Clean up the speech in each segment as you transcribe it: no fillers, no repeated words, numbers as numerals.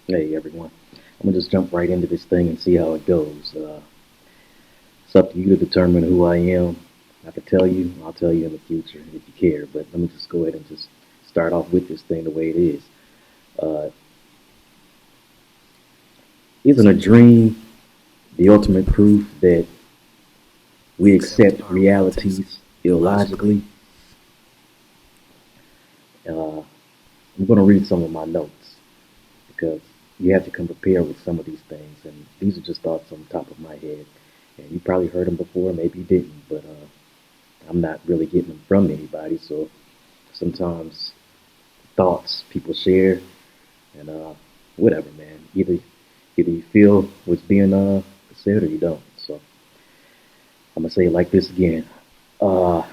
Hey everyone, I'm gonna just jump right into this thing and see how it goes. It's up to you to determine who I am. I can tell you, I'll tell you in the future if you care, but let me just go ahead and just start off with this thing the way it is. Uh, isn't a dream the ultimate proof that We we accept accept our realities realities illogically. illogically? Uh, I'm gonna read some of my notes because you have to come prepared with some of these things, and these are just thoughts on the top of my head. And you probably heard them before, maybe you didn't, but I'm not really getting them from anybody. So sometimes thoughts people share and whatever, man. Either you feel what's being said or you don't. So I'm gonna say it like this again. Uh,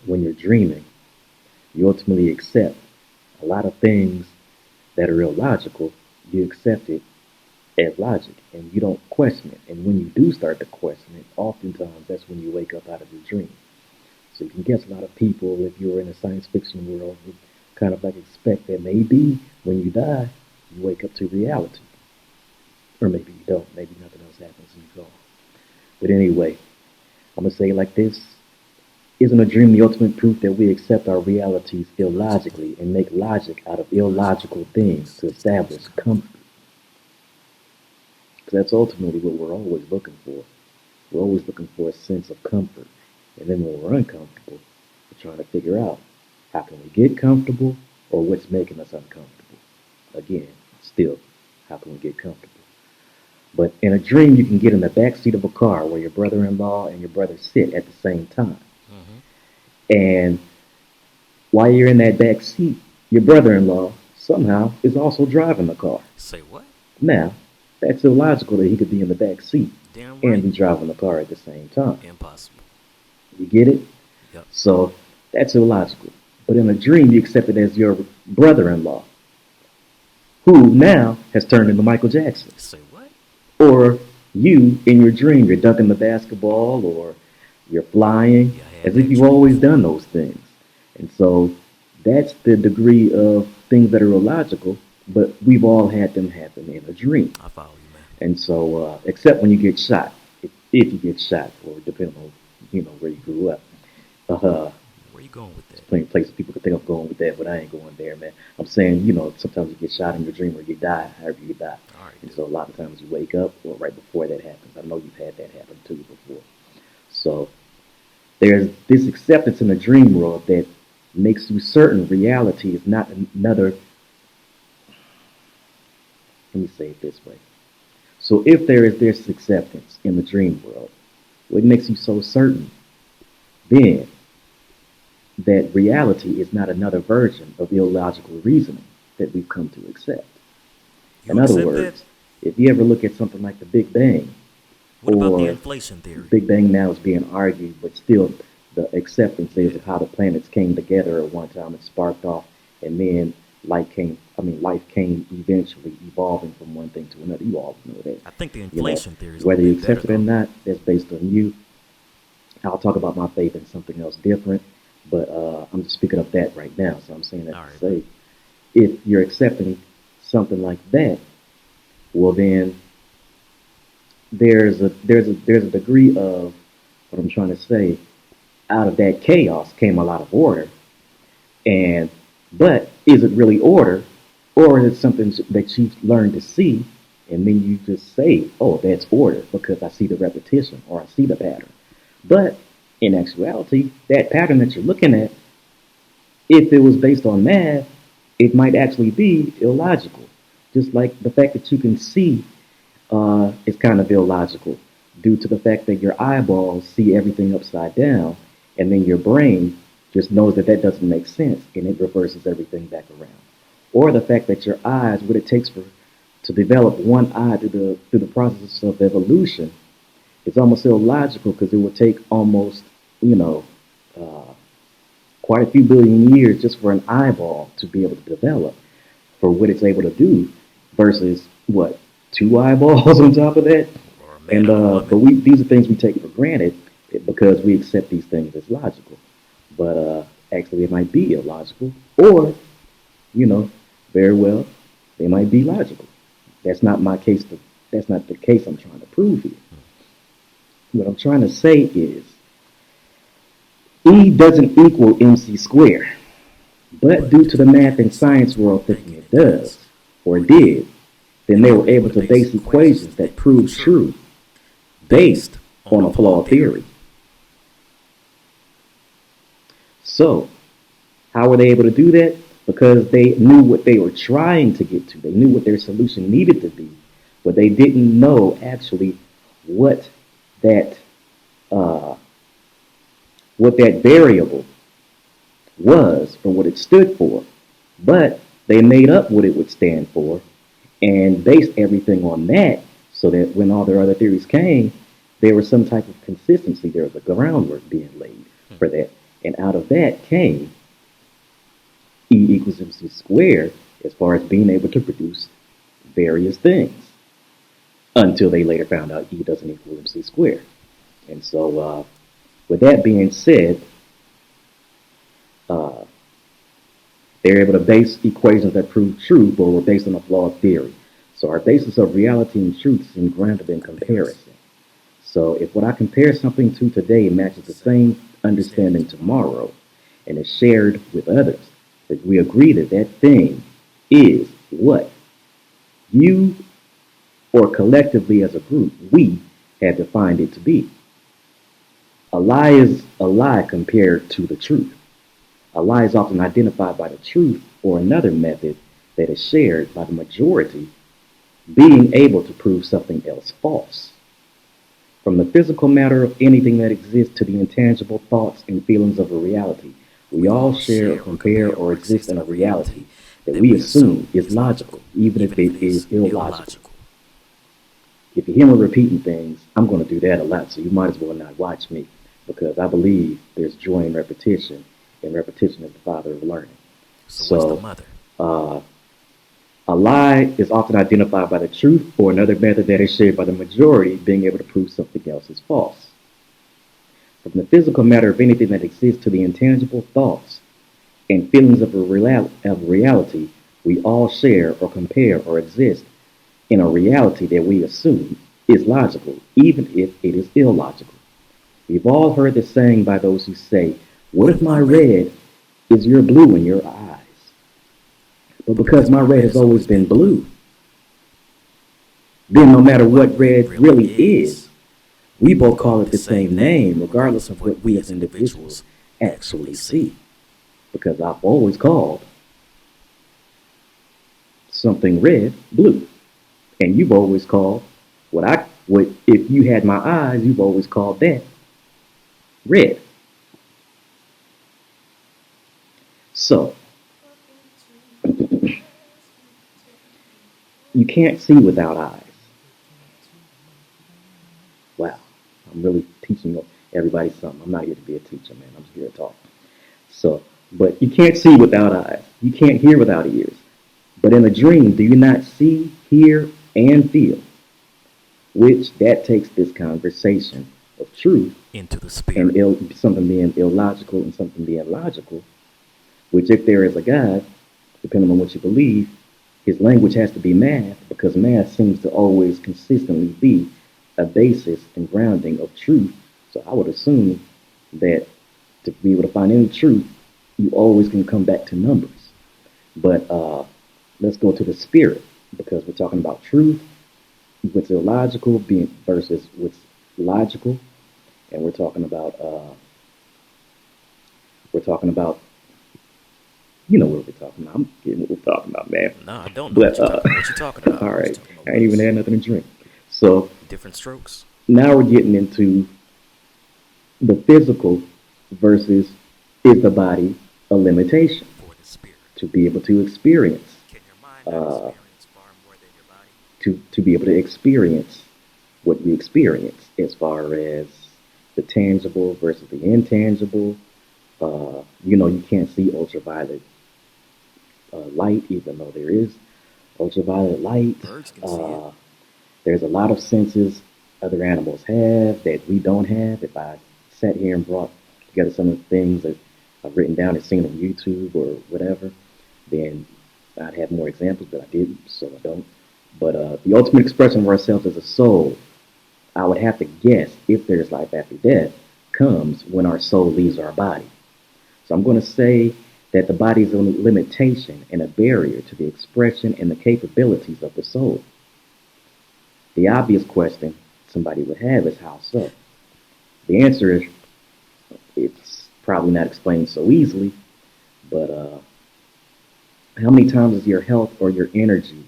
when you're dreaming, you ultimately accept a lot of things that are illogical. You accept it as logic and you don't question it. And when you do start to question it, oftentimes that's when you wake up out of your dream. So you can guess a lot of people, if you're in a science fiction world, would kind of like expect that maybe when you die, you wake up to reality. Or maybe you don't. Maybe nothing else happens and you go. But anyway, I'm going to say it like this. Isn't a dream the ultimate proof that we accept our realities Illogically. illogically and make logic out of Illogical illogical things things to to establish establish comfort. comfort? Because that's ultimately what we're always looking for. We're always looking for a sense of comfort. And then when we're uncomfortable, we're trying to figure out how can we get comfortable or what's making us uncomfortable. Again, still, how can we get comfortable? But in a dream, you can get in the back seat of a car where your brother-in-law and your brother sit at the same time. Mm-hmm. And while you're in that back seat, your brother-in-law somehow is also driving the car. Say what? Now, that's illogical that he could be in the back seat Damn and right. be driving the car at the same time. Impossible. You get it? Yep. So that's illogical. But in a dream, you accept it as your brother-in-law, who now has turned into Michael Jackson. Say what? Or you, in your dream, you're dunking the basketball or you're flying Yeah, I had as if that you've dream always before. done those things. And so that's the degree of things that are illogical, but we've all had them happen in a dream. I follow you, man. And so, except when you get shot, if you get shot, or depending on where you grew up. Uh, Where you going with there's that? plenty of places people could think of going with that, but I ain't going there, man. I'm saying, sometimes you get shot in your dream or you die, however you die. All right, And dude. so a lot of times you wake up or right before that happens. I know you've had that happen to you before. So there's this acceptance in the dream world that makes you certain reality is not another, let me say it this way. So if there is this acceptance in the dream world, what makes you so certain then that reality is not another version of illogical reasoning that we've come to accept? You In other accept that? words, if you ever look at something like the Big Bang, What about the or inflation theory? Big Bang now is being argued, but still the acceptance is Yeah. of how the planets came together at one time and sparked off, and then life came eventually evolving from one thing to another. You all know that. I think the You know, inflation theory is a little whether you bit better, accept it or though. not, that's based on you. I'll talk about my faith in something else different, but I'm just speaking of that right now. So I'm saying that All to right, bro. say, if you're accepting something like that, well then there's a degree of what I'm trying to say. Out of that chaos came a lot of order, and but is it really order, or is it something that you've learned to see, and then you just say, "Oh, that's order," because I see the repetition or I see the pattern. But in actuality, that pattern that you're looking at, if it was based on math, it might actually be illogical. Just like the fact that you can see is kind of illogical due to the fact that your eyeballs see everything upside down, and then your brain just knows that that doesn't make sense, and it reverses everything back around. Or the fact that your eyes, what it takes for to develop one eye through the process of evolution, it's almost illogical because it would take almost you know uh, quite a few billion years just for an eyeball to be able to develop for what it's able to do versus what, two eyeballs on top of that. Or a man And and a but woman. we these are things we take for granted because we accept these things as logical, but actually it might be illogical, or you know very well They might be logical. That's not my case. That's not the case I'm trying to prove here. What I'm trying to say is E doesn't equal MC squared, but due But to the math and science world thinking thinking it it does, does, or did, then then they they were were able able to to base base equations equations that that prove prove true true based based on on a a flawed flawed theory. theory. So, how were they able to do that? Because they knew what they were trying to get to. They knew what their solution needed to be, but they didn't know actually what that uh, what that variable was or what it stood for. But they made up what it would stand for and based everything on that, so that when all their other theories came, there was some type of consistency. There was a groundwork being laid Hmm. for that, and out of that came E equals mc squared as far as being able to produce various things until they later found out E doesn't equal mc squared. And so, with that being said, uh, they're able to base equations that prove true, but were based on a flawed theory. So our basis of reality and truth is grounded in Comparison. comparison. So if what I compare something to today matches the Same same understanding understanding tomorrow. tomorrow and is shared with others, that we agree that that thing is what you or collectively as a group, we had defined it to be. A lie is a lie compared to the truth. A lie is often identified by the truth or another method that is shared by the majority, being able to prove something else false. From the physical matter of anything that exists to the intangible thoughts and feelings of a reality, we We all all share or share or compare compare or or exist exist in in a a reality reality that that we we assume assume is is logical, logical, even if even if it it is is illogical. illogical. If you hear me repeating things, I'm going to do that a lot, so you might as well not watch me because I believe there's joy in repetition, and repetition is the father of learning. So what's the So, mother? uh, a lie is often identified by the truth or another method that is shared by the majority, being able to prove something else is false. From the physical matter of anything that exists to the intangible thoughts and feelings of, of reality, we all share or compare or exist in a reality that we assume is logical, even if it is illogical. We've all heard the saying by those who say, "What What if if my my red? red is your blue in your eyes?" But But because because my my red red has has always always been been blue, blue, then no no matter matter what what red red really really is, is, we we both both call call it it the the same same name, name, regardless regardless of of what what we we as as individuals individuals actually actually see. see. Because I've always called something red blue, and you've always called what if you had my eyes, you've always called that red. So you can't see without eyes. Wow, I'm really teaching everybody something. I'm not here to be a teacher, man. I'm just here to talk. So, but you can't see without eyes. You can't hear without ears. But in a dream, do you not see, hear, and feel? Which that takes this conversation of truth Into the and spirit. something being illogical and something being logical. Which, if there is a God, depending on what you believe, his language has to be math because math seems to always consistently be a basis and grounding of truth. So I would assume that to be able to find any truth, you always can come back to numbers. But let's go to the spirit because we're talking about truth, what's illogical being versus what's logical, and we're talking about you know what we're talking about. I'm getting what we're talking about, man. No, I don't know what But you're talking about. What you talking about? all What you right, talking about, I ain't even Willis? had nothing to drink. So Different strokes now we're getting into the physical versus is the body a limitation for the spirit. to be able to experience, Can your mind not uh, experience far more than your body? to be able to experience what we experience as far as the tangible versus the intangible. You can't see ultraviolet light, even though there is ultraviolet light. Birds can see it. Uh, there's a lot of senses other animals have that we don't have. If I sat here and brought together some of the things that I've written down and seen on YouTube or whatever, then I'd have more examples, but I didn't, so I don't. But the ultimate expression of ourselves as a soul, I would have to guess if there's life after death, comes when our soul leaves our body. So I'm going to say that the body is a limitation and a barrier to the expression and the capabilities of the soul. The obvious question somebody would have is how so? The answer is it's probably not explained so easily, but how many times has your health or your energy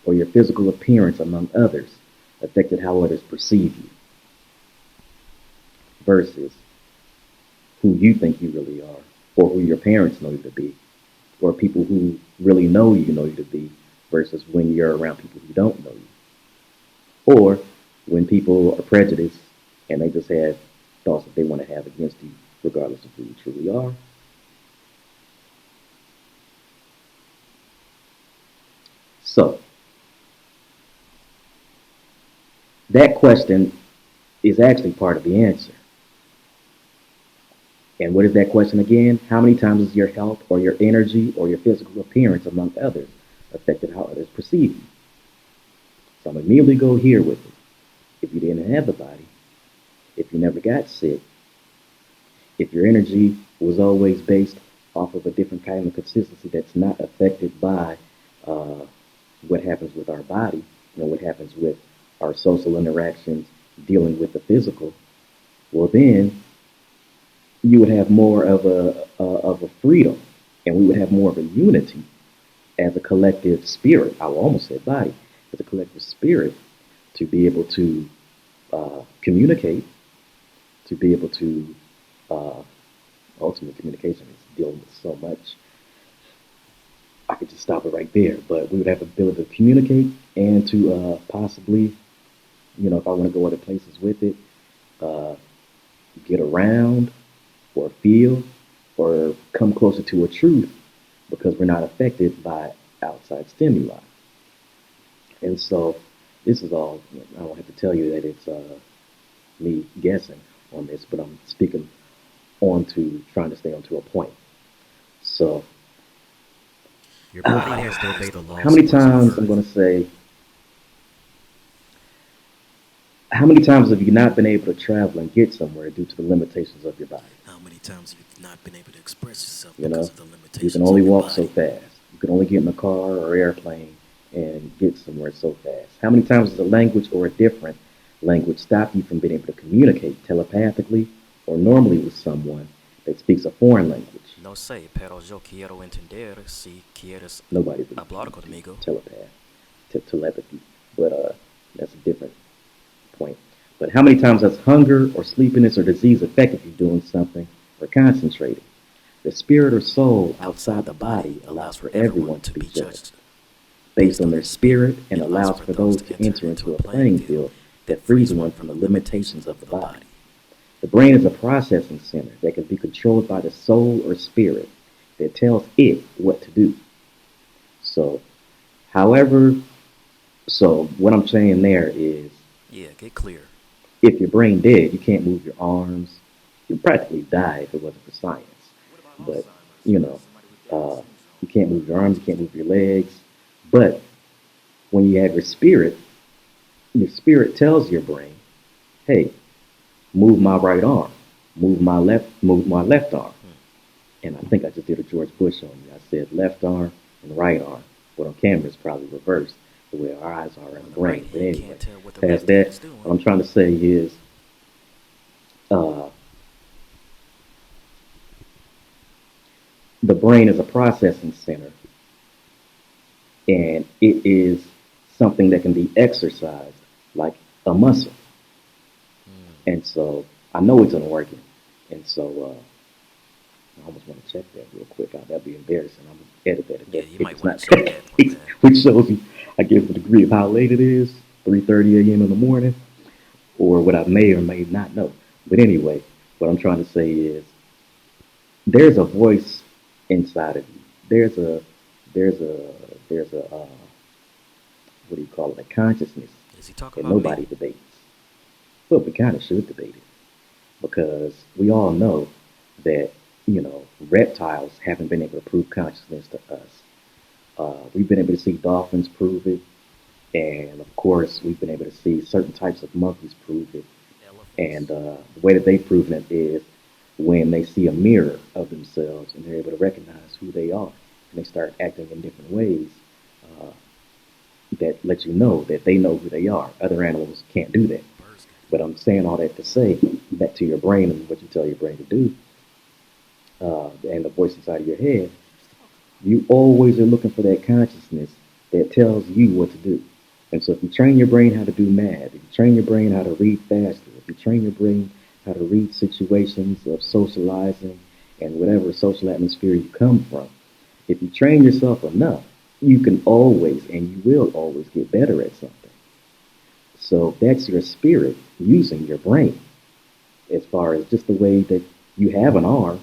or your physical appearance, among others, affected how others perceive you versus who you think you really are, or who your parents know you to be, or people who really know you to be, versus when you're around people who don't know you, or when people are prejudiced and they just have thoughts that they want to have against you, regardless of who you truly are. So that question is actually part of the answer. And what is that question again? How many times has your health or your energy or your physical appearance, among others, affected how others perceive you? So I'm immediately go here with it. If you didn't have the body, if you never got sick, if your energy was always based off of a different kind of consistency that's not affected by uh, what happens with our body, what happens with our social interactions, dealing with the physical, well then you would have more of a freedom, and we would have more of a unity as a collective spirit. I will almost say body as a collective spirit to be able to communicate, to be able to uh, ultimate communication is dealing with so much. I could just stop it right there, but we would have the ability to communicate and to possibly, if I want to go other places with it, uh, get around or feel or come closer to a truth because we're not affected by outside stimuli. And so this is all, I don't have to tell you that it's me guessing on this, but I'm speaking on to trying to stay onto a point. So Your body has to obey the how laws many of planet times I'm Earth. going to say, how many times have you not been able to travel and get somewhere due to the limitations of your body? How many times have you not been able to express yourself You because know, of the you can limitations only of your walk so body? fast. You can only get in a car or airplane and get somewhere so fast. How many times does a language or a different language stop you from being able to communicate telepathically or normally with someone that speaks a foreign language? No sé, pero yo quiero entender si quieres Nobody's a hablar conmigo. telepath, telepathy, but that's a different point. But how many times has hunger or sleepiness or disease affected you doing something or concentrating? The spirit or soul outside Outside the the body body allows allows for for everyone everyone to to be be judged judged based based on on their their spirit spirit and and allows allows for for those those to to enter enter into into a a playing playing field field that that frees frees one one from from the the limitations limitations of of the the body. body. The brain is a processing center that can be controlled by the soul or spirit that tells it what to do. So, however, so what I'm saying there is Yeah, get clear. if your brain dead, you can't move your arms. You'd practically die if it wasn't for science. But, you know, uh, you can't move your arms, you can't move your legs. But when you have your spirit tells your brain, hey, move my right arm, move my left arm. Hmm. And I think I just did a George Bush on you. I said left arm and right arm. But on camera, it's probably reversed the way our eyes are in When the the right brain. But hand anyway, can't tell what the past left hand that, is what doing. I'm trying to say is uh, the brain is a processing center, and it is something that can be exercised like a muscle. Hmm. And so I know it's unworking. And so I almost want to check that real quick. That'd be embarrassing. I'm gonna edit that Yeah, you if might it's want not to check that, my man. which shows you, I guess, the degree of how late it is, 3:30 a.m. in the morning, or what I may or may not know. But anyway, what I'm trying to say is there's a voice inside of you. There's a there's a what do you call it? A consciousness Is he talking that about me? nobody debates. But we kind of should debate it because we all know that reptiles haven't been able to prove consciousness to us. We've been able to see dolphins prove it, and of course, we've been able to see certain types of monkeys prove it. And Elephants. the way that they've proven it is when they see a mirror of themselves and they're able to recognize who they are, and they start acting in different ways uh, that let you know that they know who they are. Other animals can't do that. Birds can do But I'm saying all that to say back to your brain and what you tell your brain to do, and the voice inside of your head, you always are looking for that consciousness that tells you what to do. And so if you train your brain how to do math, if you train your brain how to read faster, if you train your brain how to read situations of socializing and whatever social atmosphere you come from, if you train yourself enough, you can always and you will always get better at something. So that's your spirit using your brain as far as just the way that you have an arm.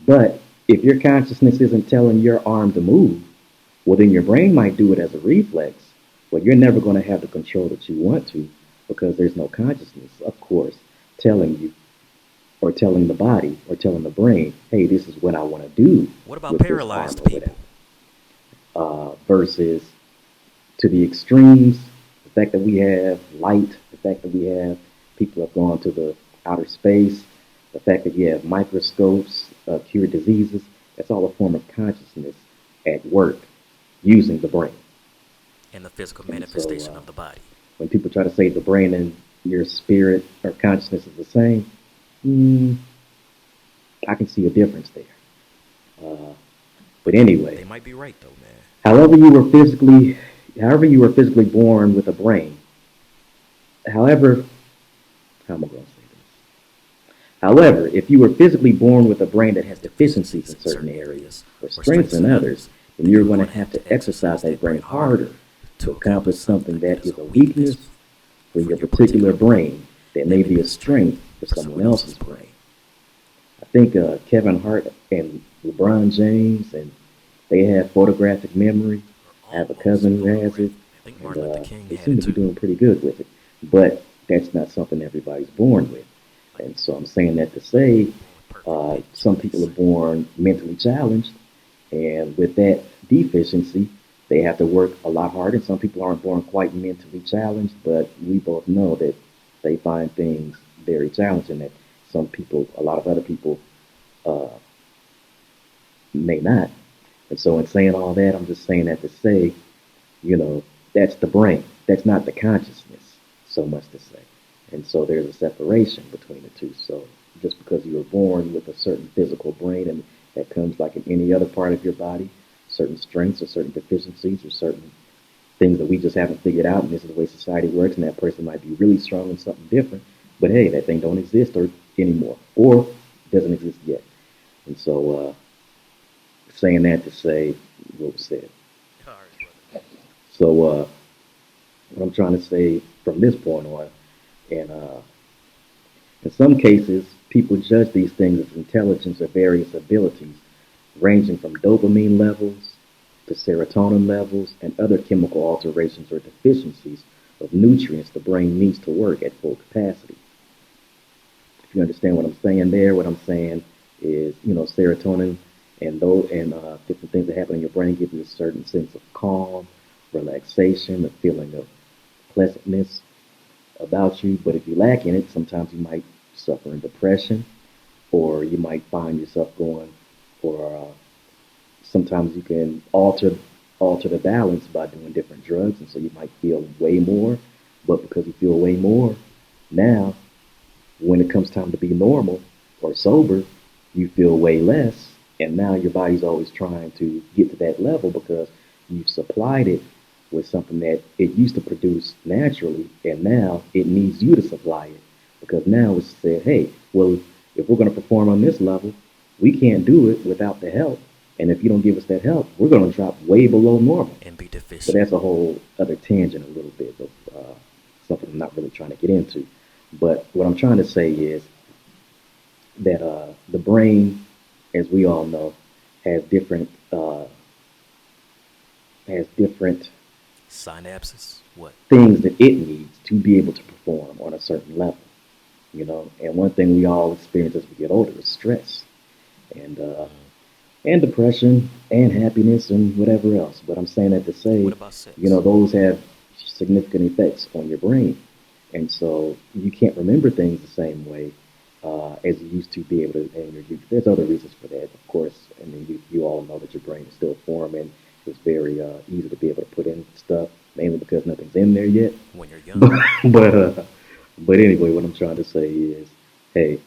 But if your consciousness isn't telling your arm to move, well, then your brain might do it as a reflex, but you're never going to have the control that you want to because there's no consciousness, of course, telling you or telling the body or telling the brain, hey, this is what I want to do What about with this arm paralyzed or whatever. people? Versus to the extremes, the fact that we have light, the fact that we have people have gone to the outer space, the fact that you have microscopes, cure diseases, that's all a form of consciousness at work using the brain. And the physical And so manifestation of the body. when people try to say the brain and your spirit or consciousness is the same, mm, I can see a difference there. Uh, but anyway, They might be right though, man. however you were physically, however you were physically born with a brain, however, how am I going to say this? However, if you were physically born with a brain that has deficiencies Deficiencies in in certain certain areas areas or or strengths strengths in in others, others, then then you're you're going to going to have have to to exercise exercise that that brain brain harder harder to to accomplish accomplish something something that that is is a a weakness weakness for for your your particular particular brain brain that that may may be be a a strength strength for for someone someone else's else's brain. brain. I think Kevin Hart and LeBron James, and they have photographic memory. Or I have a almost cousin who has it, photographic. I think and Martin Luther King they had seem it to be too. doing pretty good with it. But that's not something everybody's born with. Like And so I'm saying that to say born with perfect pitch, some they people are say. born mentally challenged, and with that deficiency, they have to work a lot harder. And some people aren't born quite mentally challenged, but we both know that they find things very challenging that some people, a lot of other people, uh, may not. And so, in saying all that, I'm just saying that to say, you know, that's the brain. That's not the consciousness, so much to say. And so, there's a separation between the two. So, just because you were born with a certain physical brain, and that comes like in any other part of your body, certain strengths or certain deficiencies or certain things that we just haven't figured out, and this is the way society works, and that person might be really strong in something different, but hey, that thing don't exist or anymore, or doesn't exist yet. And so, saying that to say what was said. All right, brother. So, what I'm trying to say from this point on, and in some cases, people judge these things as intelligence or various abilities, ranging from dopamine levels to serotonin levels and other chemical alterations or deficiencies of nutrients the brain needs to work at full capacity. If you understand what I'm saying there, what I'm saying is, serotonin and those and different things that happen in your brain give you a certain sense of calm, relaxation, a feeling of pleasantness about you. But if you lack in it, sometimes you might suffer in depression, or you might find yourself going, or sometimes you can alter the balance by doing different drugs, and so you might feel way more. But because you feel way more now, when it comes time to be normal or sober, you feel way less. And now your body's always trying to get to that level because you've supplied it with something that it used to produce naturally, and now it needs you to supply it. Because now it's said, hey, well, if we're going to perform on this level, we can't do it without the help. And if you don't give us that help, we're going to drop way below normal. And be But deficient. that's a whole other tangent, a little bit of something I'm not really trying to get into. But what I'm trying to say is that the brain, as we all know, has different Synapses. What? things that it needs to be able to perform on a certain level. And one thing we all experience as we get older is stress. And Mm. and depression and happiness and whatever else. But I'm saying that to What say, about sex? those have significant effects on your brain. And so you can't remember things the same way as you used to be able to in your youth. There's other reasons for that, of course. I mean, you all know that your brain is still forming. It's very easy to be able to put in stuff, mainly because nothing's in there yet. When you're But young? but but anyway, what I'm trying to say is, hey,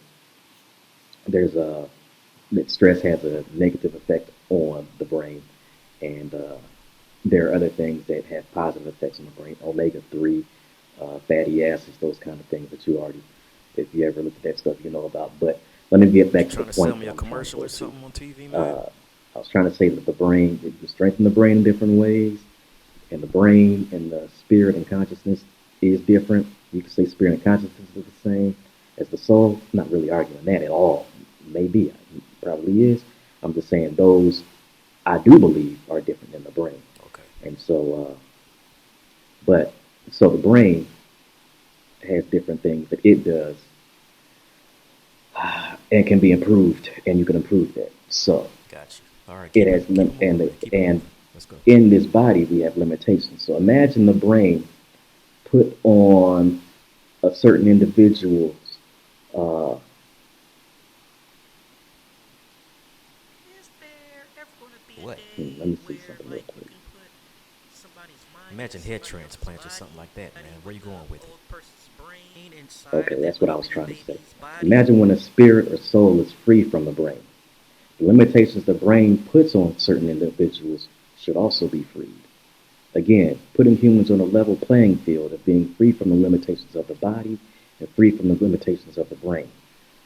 there's a that stress has a negative effect on the brain, and there are other things that have positive effects on the brain. Omega 3, fatty acids, those kind of things that you already, if you ever looked at that stuff, you know about. But let me get You back to the trying to sell point me that a I'm trying to commercial go or to. something on TV, man? Uh, I was trying to say that the brain, you strengthen the brain in different ways, and the brain and the spirit and consciousness is different. You can say spirit and consciousness is the same as the soul. I'm not really arguing that at all. Maybe, it probably is. I'm just saying those I do believe are different than the brain. Okay. And so, but so the brain has different things that it does and can be improved, and you can improve that. So Got you. All right, it keep it has keep it moving, man. Keep it and moving. Let's go. in this body we have limitations. So imagine the brain put on a certain individual's. Uh, Is there ever gonna be a What? let day me see where something real like you quick. can put somebody's mind into Imagine head somebody else's transplants or something body like that, man. Where with you the going with it? old person's brain inside Okay, of that that's what I little was bitty trying to say. baby's body? Imagine when a spirit or soul is free from the brain. The limitations the brain puts on certain individuals should also be freed. Again, putting humans on a level playing field of being free from the limitations of the body and free from the limitations of the brain.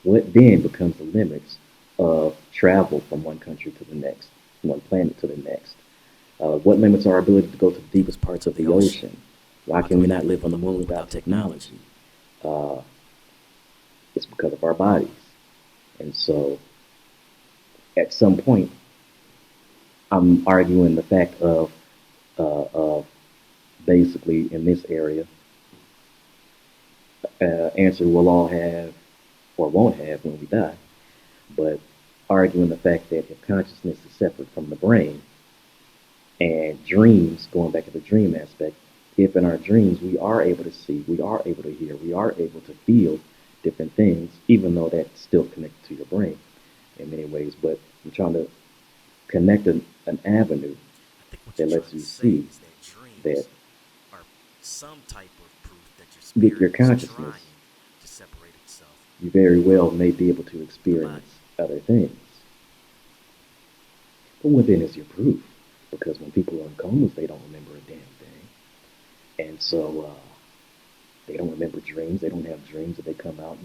What then becomes the limits of travel from one country to the next, from one planet to the next? What limits our ability to go to the Deepest deepest parts parts of of the the ocean. ocean? Why Why can can we we not not live live on on the the moon moon without without technology? technology? Uh, it's because of our bodies. And so at some point, I'm arguing the fact of basically in this area, answer we'll all have or won't have when we die, but arguing the fact that if consciousness is separate from the brain and dreams, going back to the dream aspect, if in our dreams we are able to see, we are able to hear, we are able to feel different things, even though that's still connected to your brain in many ways, but I'm trying to connect an avenue I think what you're that trying lets to you say see is that that dreams are some type of proof that your with spirit your is consciousness, trying to separate itself you very well from may be able to the experience body. other things. But what then is your proof? Because when people are in comas, they don't remember a damn thing. And so they don't remember dreams. They don't have dreams that they come out,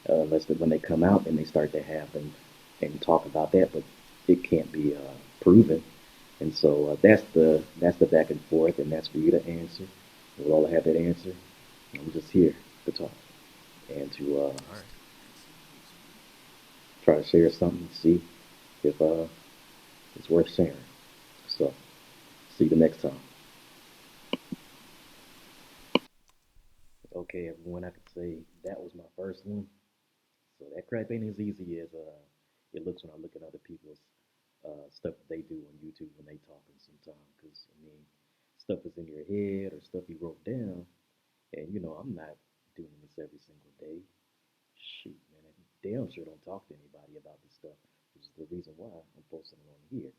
unless when they come out and they start to have them and talk about that. But it can't be proven. And so that's the back and forth, and that's for you to answer. We'll all have that answer. I'm just here to talk and to All right. try to share something, see if it's worth sharing. So see you next time. Okay, everyone, I could say that was my first one. So that crap ain't as easy as it looks when I look at other people's stuff that they do on YouTube when they talking sometimes. Because I mean, stuff is in your head or stuff you wrote down, and I'm not doing this every single day. Shoot, man, I damn sure don't talk to anybody about this stuff, which is the reason why I'm posting it on here.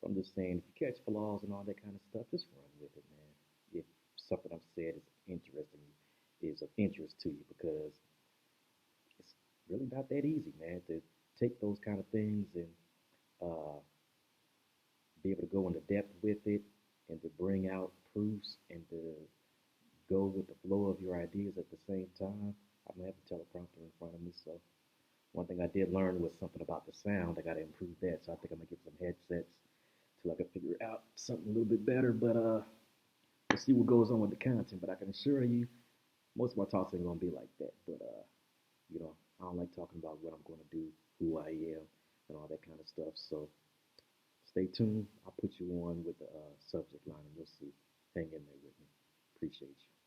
But I'm just saying, if you catch flaws and all that kind of stuff, just run with it, man. If something I've said is interesting, is of interest to you, because it's really not that easy, man, to take those kind of things and uh, be able to go into depth with it and to bring out proofs and to go with the flow of your ideas at the same time. I'm gonna have a teleprompter in front of me, so one thing I did learn was something about the sound. I got to improve that, so I think I'm gonna get some headsets till I can figure out something a little bit better. But we'll see what goes on with the content. But I can assure you, most of my talks ain't gonna be like that. But I don't like talking about what I'm gonna do, who I am, and all that kind of stuff. So stay tuned. I'll put you on with the subject line, and you'll see. Hang in there with me. Appreciate you.